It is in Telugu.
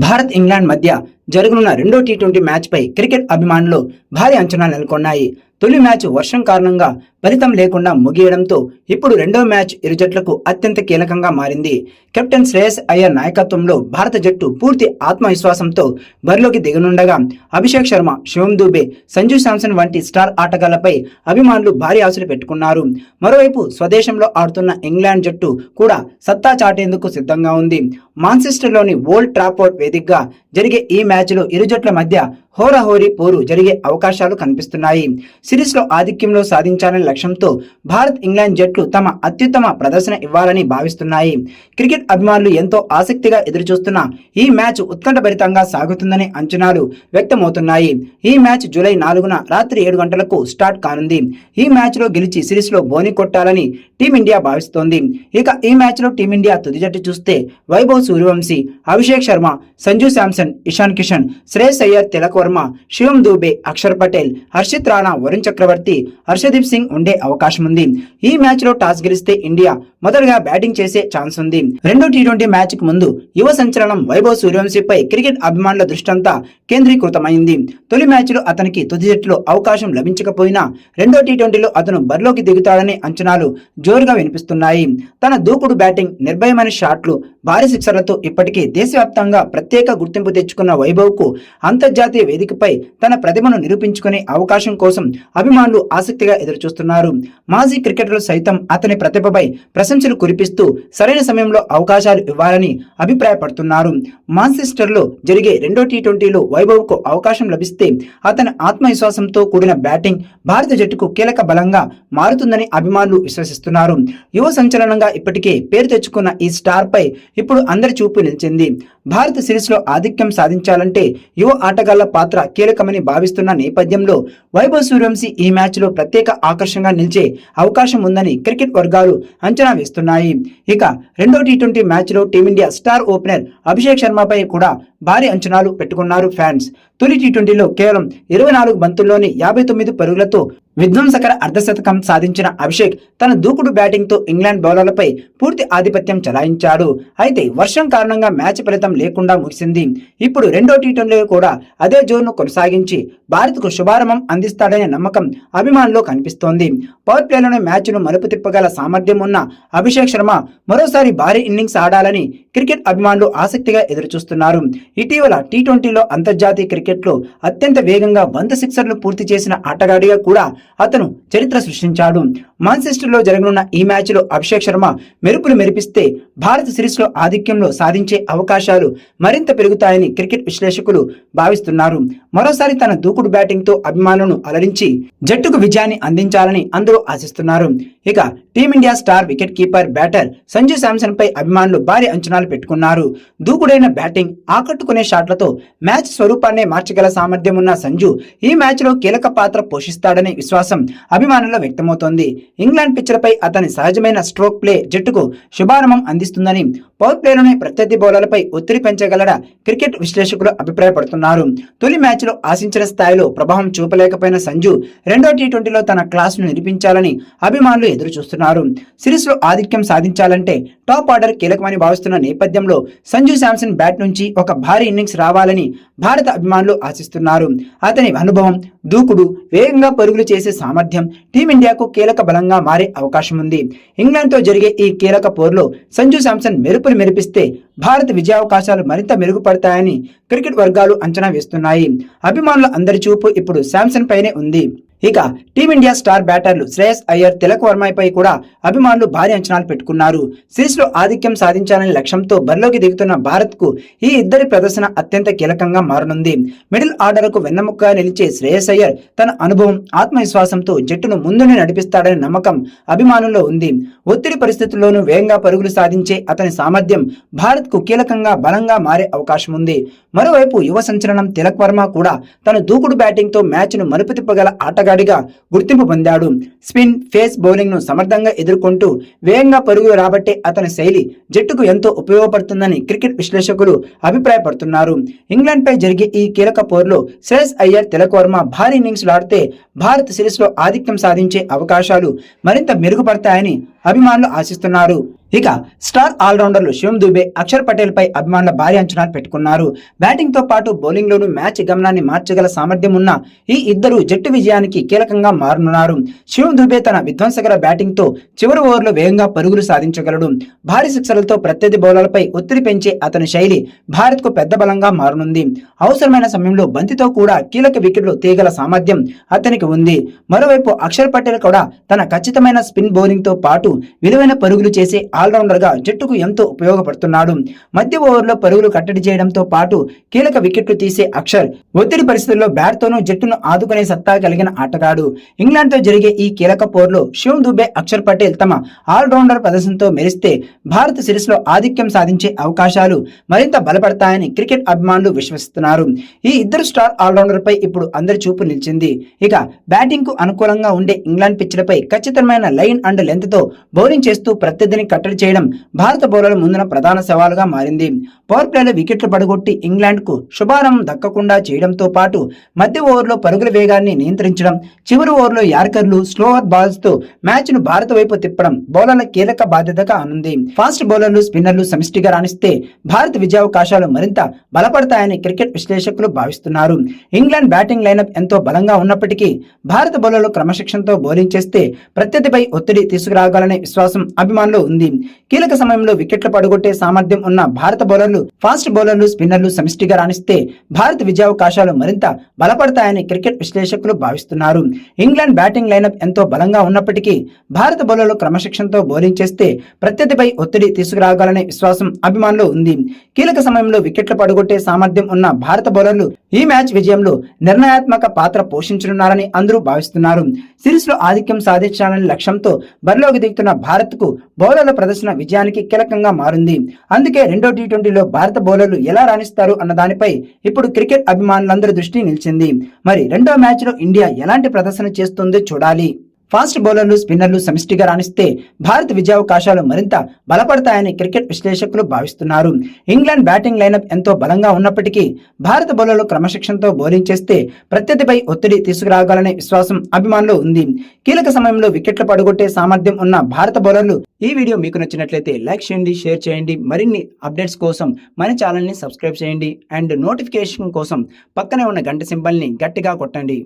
భారత్ ఇంగ్లాండ్ మధ్య జరగనున్న రెండో టీ20 మ్యాచ్పై క్రికెట్ అభిమానులు భారీ అంచనాలు నెలకొన్నాయి. తొలి మ్యాచ్ వర్షం కారణంగా ఫలితం లేకుండా ముగియడంతో ఇప్పుడు రెండో మ్యాచ్ ఇరు జట్లకు అత్యంత కీలకంగా మారింది. కెప్టెన్ శ్రేయస్ అయ్యర్ నాయకత్వంలో భారత జట్టు పూర్తి ఆత్మవిశ్వాసంతో బరిలోకి దిగనుండగా అభిషేక్ శర్మ, శివం దూబే, సంజు శాంసన్ వంటి స్టార్ ఆటగాళ్లపై అభిమానులు భారీ ఆశలు పెట్టుకున్నారు. మరోవైపు స్వదేశంలో ఆడుతున్న ఇంగ్లాండ్ జట్టు కూడా సత్తా చాటేందుకు సిద్ధంగా ఉంది. మాంచెస్టర్లోని ఓల్డ్ ట్రాఫోర్డ్ వేదికగా జరిగే ఈ మ్యాచ్లో ఇరు జట్ల మధ్య హోరాహోరీ పోరు జరిగే అవకాశాలు కనిపిస్తున్నాయి. సిరీస్లో ఆధిక్యంలో సాధించాలనే లక్ష్యంతో భారత్ ఇంగ్లాండ్ జట్లు తమ అత్యుత్తమ ప్రదర్శన ఇవ్వాలని భావిస్తున్నాయి. క్రికెట్ అభిమానులు ఎంతో ఆసక్తిగా ఎదురుచూస్తున్న ఈ మ్యాచ్ ఉత్కంఠభరితంగా సాగుతుందనే అంచనాలు వ్యక్తమవుతున్నాయి. ఈ మ్యాచ్ జూలై 4న రాత్రి 7 గంటలకు స్టార్ట్ కానుంది. ఈ మ్యాచ్లో గెలిచి సిరీస్లో బోని కొట్టాలని టీమిండియా భావిస్తోంది. ఇక ఈ మ్యాచ్లో టీమిండియా తుది జట్టు చూస్తే వైభవ్ సూర్యవంశీ, అభిషేక్ శర్మ, సంజు శాంసన్, ఇషాన్ కిషన్, శ్రేయస్ అయ్యర్, తిలక్ వర్మ, శివం దూబే, అక్షర్ పటేల్, హర్షిత్ రాణా, వరుణ్ చక్రవర్తి, హర్షదీప్ సింగ్ ఉండే అవకాశం ఉంది. ఈ మ్యాచ్ లో టాస్ గెలిస్తే ఇండియా మొదటగా బ్యాటింగ్ చేసే ఛాన్స్ ఉంది. రెండో టీ20 మ్యాచ్ కు ముందు యువ సంచలనం వైభవ్ సూర్యవంశీపై క్రికెట్ అభిమానుల దృష్టంతా కేంద్రీకృతమైంది. తొలి మ్యాచ్ లో అతనికి తుది జట్టులో అవకాశం లభించకపోయినా రెండో టీ20లో అతను బరిలోకి దిగుతాడనే అంచనాలు జోరుగా వినిపిస్తున్నాయి. తన దూకుడు బ్యాటింగ్, నిర్భయమైన షాట్లు, భారీ సిక్సర్లతో ఇప్పటికే దేశవ్యాప్తంగా ప్రత్యేక గుర్తింపు తెచ్చుకున్న వైభవ్ కు అంతర్జాతీయ వేదికపై తన ప్రతిభను నిరూపించుకునే అవకాశం కోసం అభిమానులు ఆసక్తిగా ఎదురుచూస్తున్నారు. మాజీ క్రికెటర్లు సైతం అతని ప్రతిభపై ప్రశంసలు కురిపిస్తూ సరైన సమయంలో అవకాశాలు ఇవ్వాలని అభిప్రాయపడుతున్నారు. మాంచెస్టర్లో జరిగే రెండో టీ20లో వైభవ్ కు అవకాశం లభిస్తే అతని ఆత్మవిశ్వాసంతో కూడిన బ్యాటింగ్ భారత జట్టుకు కీలక బలంగా మారుతుందని అభిమానులు విశ్వసిస్తున్నారు. యువ సంచలనంగా ఇప్పటికే పేరు తెచ్చుకున్న ఈ స్టార్ పై ఇప్పుడు అందరి చూపు నిలిచింది. భారత సిరీస్ లో ఆధిక్యం సాధించాలంటే యువ ఆటగాళ్ల పాత్ర కీలకమని భావిస్తున్న నేపథ్యంలో వైభవ్ సూర్యవంశీ ఈ మ్యాచ్ లో ప్రత్యేక ఆకర్షణగా నిలిచే అవకాశం ఉందని క్రికెట్ వర్గాలు అంచనా వేస్తున్నాయి. ఇక రెండో టీ20 మ్యాచ్ లో టీమిండియా స్టార్ ఓపెనర్ అభిషేక్ శర్మపై కూడా భారీ అంచనాలు పెట్టుకున్నారు ఫ్యాన్స్. తొలి టీ20లో కేవలం 24 బంతుల్లోనే 59 పరుగులతో విధ్వంసకర అర్ధశతకం సాధించిన అభిషేక్ తన దూకుడు బ్యాటింగ్ తో ఇంగ్లాండ్ బౌలర్లపై పూర్తి ఆధిపత్యం చెలాయించాడు. అయితే వర్షం కారణంగా మ్యాచ్ ఫలితం లేకుండా ముగిసింది. ఇప్పుడు రెండో టీ20లో కూడా అదే జోరును కొనసాగించి భారత్ కు శుభారంభం అందిస్తాడనే నమ్మకం అభిమానుల్లో కనిపిస్తోంది. పవర్ ప్లేలోనే మ్యాచ్ ను మలుపు తిప్పగల సామర్థ్యం ఉన్న అభిషేక్ శర్మ మరోసారి భారీ ఇన్నింగ్స్ ఆడాలని క్రికెట్ అభిమానులు ఆసక్తిగా ఎదురుచూస్తున్నారు. ఇటీవల టీ20లో అంతర్జాతీయ క్రికెట్ లో అత్యంత వేగంగా 100 సిక్సర్లు పూర్తి చేసిన ఆటగాడిగా కూడా అతను చరిత్ర సృష్టించాడు. మాంచెస్టర్ లో జరగనున్న ఈ మ్యాచ్ లో అభిషేక్ శర్మ మెరుపులు మెరిపిస్తే భారత సిరీస్ లో ఆధిక్యంలో సాధించే అవకాశాలు మరింత పెరుగుతాయని క్రికెట్ విశ్లేషకులు భావిస్తున్నారు. మరోసారి తన దూకుడు బ్యాటింగ్ తో అభిమానులను అలరించి జట్టుకు విజయాన్ని అందించాలని అందరూ ఆశిస్తున్నారు. ఇక Team India star wicket keeper batter Sanju Samson పై అభిమానులు భారీ అంచనాలు పెట్టుకున్నారు. దూకుడైన బ్యాటింగ్, ఆకట్టుకునే షాట్లతో మ్యాచ్ స్వరూపాన్నే మార్చగల సామర్థ్యం ఉన్న సంజు ఈ మ్యాచ్ లో కీలక పాత్ర పోషిస్తాడనే విశ్వాసం అభిమానుల్లో వ్యక్తమవుతోంది. ఇంగ్లాండ్ పిచ్చలపై అతని సహజమైన స్ట్రోక్ ప్లే జట్టుకు శుభారంభం అందిస్తుందని, పవర్ ప్లేలోనే ప్రత్యర్థి బౌలర్లపై ఒత్తిడి పెంచగలడ క్రికెట్ విశ్లేషకులు అభిప్రాయపడుతున్నారు. తొలి మ్యాచ్ లో ఆశించిన స్థాయిలో ప్రభావం చూపలేకపోయిన సంజు రెండో టీ20లో తన క్లాస్ ను నిరూపించాలని అభిమానులు ఎదురు చూస్తున్నారు. సిరీస్ లో ఆధిక్యం సాధించాలంటే టాప్ ఆర్డర్ కీలకమని భావిస్తున్న నేపథ్యంలో సంజు శాంసన్ బ్యాట్ నుంచి ఒక భారీ ఇన్నింగ్స్ రావాలని భారత అభిమానులు ఆశిస్తున్నారు. అతని అనుభవం, దూకుడు, వేగంగా పరుగులు చేసే సామర్థ్యం టీమిండియాకు కీలక బలంగా మారే అవకాశం ఉంది. ఇంగ్లాండ్ తో జరిగే ఈ కీలక పోరులో సంజు శాంసన్ మెరుపులు మెరిపిస్తే భారత విజయావకాశాలు మరింత మెరుగుపడతాయని క్రికెట్ వర్గాలు అంచనా వేస్తున్నాయి. అభిమానుల అందరి చూపు ఇప్పుడు శాంసన్ పైనే ఉంది. ఇక టీమిండియా స్టార్ బ్యాటర్లు శ్రేయస్ అయ్యర్, తిలక్ వర్మపై కూడా అభిమానులు భారీ అంచనాలు పెట్టుకున్నారు. సిరీస్ లో ఆధిక్యం సాధించాలనే లక్ష్యంతో బరిలోకి దిగుతున్న భారత్ కు ఈ ఇద్దరి ప్రదర్శన అత్యంత కీలకంగా మారనుంది. మిడిల్ ఆర్డర్ కు వెన్నెముకగా నిలిచే శ్రేయస్ అయ్యర్ తన అనుభవం, ఆత్మవిశ్వాసంతో జట్టును ముందునే నడిపిస్తాడనే నమ్మకం అభిమానుల్లో ఉంది. ఒత్తిడి పరిస్థితుల్లోనూ వేగంగా పరుగులు సాధించే అతని సామర్థ్యం భారత్ కు కీలకంగా బలంగా మారే అవకాశం ఉంది. మరోవైపు యువ సంచలనం తిలక్ వర్మ కూడా తన దూకుడు బ్యాటింగ్ తో మ్యాచ్ ను మలుపు తిప్పగల ఆటగాడిగా గుర్తింపు పొందాడు. స్పిన్, ఫేస్ బౌలింగ్ ను సమర్థంగా ఎదుర్కొంటూ వేగంగా పరుగులు రాబట్టే అతని శైలి జట్టుకు ఎంతో ఉపయోగపడుతుందని క్రికెట్ విశ్లేషకులు అభిప్రాయపడుతున్నారు. ఇంగ్లాండ్ పై జరిగే ఈ కీలక పోరులో శ్రేయస్ అయ్యర్, తిలక్ వర్మ భారీ ఇన్నింగ్స్ ఆడితే భారత్ సిరీస్ లో ఆధిక్యం సాధించే అవకాశాలు మరింత మెరుగుపడతాయని అభిమానులు ఆశిస్తున్నారు. ఇక స్టార్ ఆల్రౌండర్లు శివం దుబే, అక్షర్ పటేల్ పై అభిమానుల భారీ అంచనాలు పెట్టుకున్నారు. బ్యాటింగ్ తో పాటు బౌలింగ్ లోనూ మ్యాచ్ గమనాన్ని మార్చగల సామర్థ్యం ఉన్న ఈ ఇద్దరు జట్టు విజయానికి కీలకంగా మారనున్నారు. శివం దుబే తన విధ్వంసకర బ్యాటింగ్ తో చివరి ఓవర్లో వేగంగా పరుగులు సాధించగలడు. భారీ సిక్సర్లతో ప్రత్యర్థి బౌలర్లపై ఒత్తిడి పెంచే అతని శైలి భారత్ కు పెద్ద బలంగా మారనుంది. అవసరమైన సమయంలో బంతితో కూడా కీలక వికెట్లు తీయగల సామర్థ్యం అతనికి ఉంది. మరోవైపు అక్షర్ పటేల్ కూడా తన ఖచ్చితమైన స్పిన్ బౌలింగ్ తో పాటు విలువైన పరుగులు చేసే ఆల్రౌండర్ గా జట్టుకు ఎంతో ఉపయోగపడుతున్నాడు. మధ్య ఓవర్లో పరుగులు కట్టడి చేయడంతో పాటు కీలక వికెట్లు తీసే అక్షర్ ఒత్తిడి పరిస్థితుల్లో బ్యాట్ తోనూ జట్టును ఆదుకునే సత్తా కలిగిన ఆటగాడు. ఇంగ్లాండ్ తో జరిగే ఈ కీలక పోర్లో శివం దుబే, అక్షర్ పటేల్ తమ ఆల్రౌండర్ ప్రదర్శనతో మెరిస్తే భారత సిరీస్ లో ఆధిక్యం సాధించే అవకాశాలు మరింత బలపడతాయని క్రికెట్ అభిమానులు విశ్వసిస్తున్నారు. ఈ ఇద్దరు స్టార్ ఆల్రౌండర్ పై ఇప్పుడు అందరి చూపు నిలిచింది. ఇక బ్యాటింగ్ కు అనుకూలంగా ఉండే ఇంగ్లాండ్ పిచ్లపై ఖచ్చితమైన లైన్ అండ్ లెంత్ తో బౌలింగ్ చేస్తూ ప్రత్యర్థిని కట్టడి చేయడం భారత బౌలర్ల ముందున ప్రధాన సవాలుగా మారింది. పవర్ ప్లేలో వికెట్లు పడగొట్టి ఇంగ్లాండ్ కు శుభారంభం దక్కకుండా చేయడంతో పాటు మధ్య ఓవర్లో పరుగుల వేగాన్ని నియంత్రించడం, చివరి ఓవర్లో యార్కర్లు, స్లోవర్ బాల్స్ తో మ్యాచ్ ను భారత వైపు తిప్పడం బౌలర్ల కీలక బాధ్యతగా అనుంది. ఫాస్ట్ బౌలర్లు, స్పిన్నర్లు సమిష్టిగా రాణిస్తే భారత విజయావకాశాలు మరింత బలపడతాయని క్రికెట్ విశ్లేషకులు భావిస్తున్నారు. ఇంగ్లాండ్ బ్యాటింగ్ లైనప్ ఎంతో బలంగా ఉన్నప్పటికీ భారత బౌలర్లు క్రమశిక్షణతో బౌలింగ్ చేస్తే ప్రత్యర్థిపై ఒత్తిడి తీసుకురాగలనే విశ్వాసం అభిమానులు ఉంది. కీలక సమయంలో వికెట్లు పడగొట్టే సామర్థ్యం ఉన్న భారత బౌలర్లు, ఫాస్ట్ బౌలర్లు, స్పిన్నర్లు సమిష్టిగా రాణిస్తే భారత విజయావకాశాలు మరింత బలపడతాయని క్రికెట్ విశ్లేషకులు భావిస్తున్నారు. ఇంగ్లాండ్ బ్యాటింగ్ లైనప్ ఎంతో బలంగా ఉన్నప్పటికీ భారత బౌలర్లు క్రమశిక్షణతో బౌలింగ్ చేస్తే ప్రత్యర్థిపై ఒత్తిడి తీసుకురాగలనే విశ్వాసం అభిమానులు ఉంది. కీలక సమయంలో వికెట్లు పడగొట్టే సామర్థ్యం ఉన్న భారత బౌలర్లు ఈ మ్యాచ్ విజయంలో నిర్ణయాత్మక పాత్ర పోషించనున్నారని అందరూ భావిస్తున్నారు. సిరీస్ లో ఆధిక్యం సాధించాలనే లక్ష్యంతో బరిలోకి దిగుతున్న భారత్ కు బౌలర్ల ప్రదర్శన విజయానికి కీలకంగా మారింది. అందుకే రెండో టీ20లో భారత బౌలర్లు ఎలా రాణిస్తారు అన్న దానిపై ఇప్పుడు క్రికెట్ అభిమానులందరి దృష్టి నిలిచింది. మరి రెండో మ్యాచ్ లో ఇండియా ఎలాంటి ప్రదర్శన చేస్తుందో చూడాలి. ఫాస్ట్ బౌలర్లు, స్పిన్నర్లు సమిష్టిగా రాణిస్తే భారత విజయావకాశాలు మరింత బలపడతాయని క్రికెట్ విశ్లేషకులు భావిస్తున్నారు. ఇంగ్లాండ్ బ్యాటింగ్ లైనప్ ఎంతో బలంగా ఉన్నప్పటికీ భారత బౌలర్లు క్రమశిక్షణతో బౌలింగ్ చేస్తే ప్రత్యర్థిపై ఒత్తిడి తీసుకురాగలనే విశ్వాసం అభిమానులు ఉంది. కీలక సమయంలో వికెట్లు పడగొట్టే సామర్థ్యం ఉన్న భారత బౌలర్లు. ఈ వీడియో మీకు నచ్చినట్లయితే లైక్ చేయండి, షేర్ చేయండి. మరిన్ని అప్డేట్స్ కోసం మన ఛానల్ ని సబ్స్క్రైబ్ చేయండి అండ్ నోటిఫికేషన్ కోసం పక్కనే ఉన్న గంట సింబల్ ని గట్టిగా కొట్టండి.